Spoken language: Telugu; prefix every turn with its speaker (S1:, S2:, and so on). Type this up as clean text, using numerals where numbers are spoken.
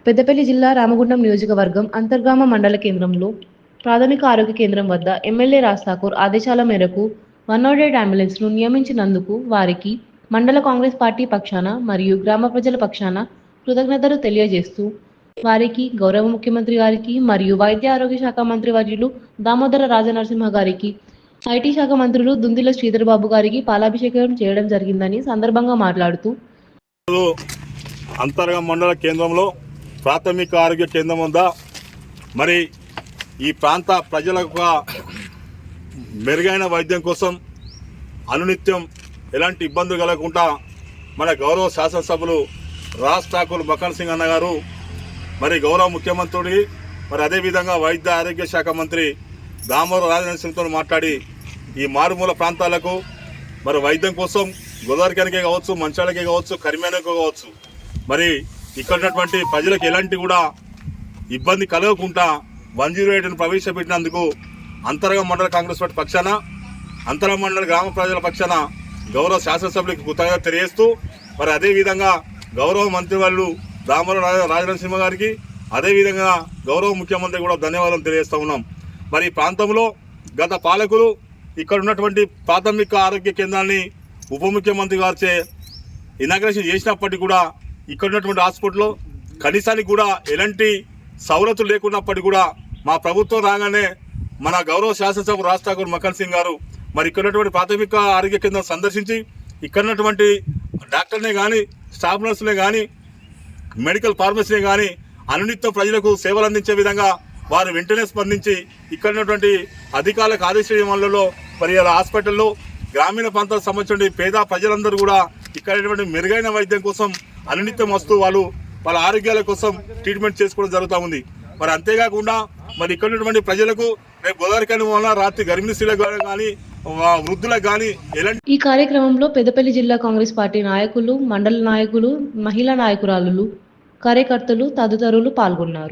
S1: పెద్దపల్లి జిల్లా రామగుండం నియోజకవర్గం అంతర్గామ మండల కేంద్రంలో ప్రాథమిక ఆరోగ్య కేంద్రం వద్ద ఎమ్మెల్యే రాజ్ ఠాకూర్ ఆదేశాల మేరకు 108 అంబులెన్స్ను నియమించినందుకు వారికి మండల కాంగ్రెస్ పార్టీ పక్షాన మరియు గ్రామ ప్రజల పక్షాన కృతజ్ఞతలు తెలియజేస్తూ వారికి గౌరవ ముఖ్యమంత్రి గారికి మరియు వైద్య ఆరోగ్య శాఖ మంత్రి వర్యులు దామోదర రాజనరసింహ గారికి ఐటీ శాఖ మంత్రులు దుందిల శ్రీధర్ బాబు గారికి పాలాభిషేకం చేయడం జరిగిందని సందర్భంగా మాట్లాడుతూ
S2: అంతర్గం మండల కేంద్రంలో ప్రాథమిక ఆరోగ్య కేంద్రం ఉందా మరి ఈ ప్రాంత ప్రజలకు మెరుగైన వైద్యం కోసం అనునిత్యం ఎలాంటి ఇబ్బందులు కలగకుండా మన గౌరవ శాసనసభ్యులు రాజ్ ఠాకూర్ మక్కన్ సింగ్ అన్న గారు మరి గౌరవ ముఖ్యమంత్రి మరి అదేవిధంగా వైద్య ఆరోగ్య శాఖ మంత్రి దామోదర రాజనరసింహతో మాట్లాడి ఈ మారుమూల ప్రాంతాలకు మరి వైద్యం కోసం గోదావరికే కావచ్చు మంచాలకే కావచ్చు కరిమేనకే కావచ్చు మరి ఇక్కడ ఉన్నటువంటి ప్రజలకు ఎలాంటి కూడా ఇబ్బంది కలగకుండా 108ను ప్రవేశపెట్టినందుకు అంతర్గం మండల కాంగ్రెస్ పార్టీ పక్షాన అంతర్గం మండల గ్రామ ప్రజల పక్షాన గౌరవ శాసనసభ్యులకు కృతజ్ఞత తెలియజేస్తూ మరి అదేవిధంగా గౌరవ మంత్రి వాళ్ళు దామోదర రాజనరసింహ గారికి అదేవిధంగా గౌరవ ముఖ్యమంత్రి కూడా ధన్యవాదాలు తెలియజేస్తూ ఉన్నాం. మరి ఈ ప్రాంతంలో గత పాలకులు ఇక్కడ ఉన్నటువంటి ప్రాథమిక ఆరోగ్య కేంద్రాన్ని ఉప ముఖ్యమంత్రి గారిచే ఇనాగ్రేషన్ చేసినప్పటికీ కూడా ఇక్కడ ఉన్నటువంటి హాస్పిటల్లో కనీసానికి కూడా ఎలాంటి సవలతులు లేకున్నప్పటికీ కూడా మా ప్రభుత్వం రాగానే మన గౌరవ శాసనసభ రాజ్ ఠాకూర్ మక్కన్ సింగ్ గారు మరి ఇక్కడ ఉన్నటువంటి ప్రాథమిక ఆరోగ్య కేంద్రం సందర్శించి ఇక్కడ ఉన్నటువంటి డాక్టర్నే కానీ స్టాఫ్ నర్సులే కానీ మెడికల్ ఫార్మసీనే కానీ అనునిత్యం ప్రజలకు సేవలు అందించే విధంగా వారు వెంటనే స్పందించి ఇక్కడ ఉన్నటువంటి అధికారులకు ఆదేశాలలో మరి హాస్పిటల్లో గ్రామీణ ప్రాంతాలకు సంబంధించిన పేద ప్రజలందరూ కూడా ఇక్కడ మెరుగైన వైద్యం కోసం అనునిత్యం వస్తూ వాళ్ళ ఆరోగ్యాల కోసం ట్రీట్మెంట్ చేసుకోవడం జరుగుతూ ఉంది. మరి అంతేకాకుండా మరి ఇక్కడ ఉన్నటువంటి ప్రజలకు రేపు గోదావరి వల్ల రాత్రి గర్భిణీ స్త్రీలకు కానీ వృద్ధులకు కానీ ఎలాంటి
S1: ఈ కార్యక్రమంలో పెద్దపల్లి జిల్లా కాంగ్రెస్ పార్టీ నాయకులు, మండల నాయకులు, మహిళా నాయకురాలు, కార్యకర్తలు తదితరులు పాల్గొన్నారు.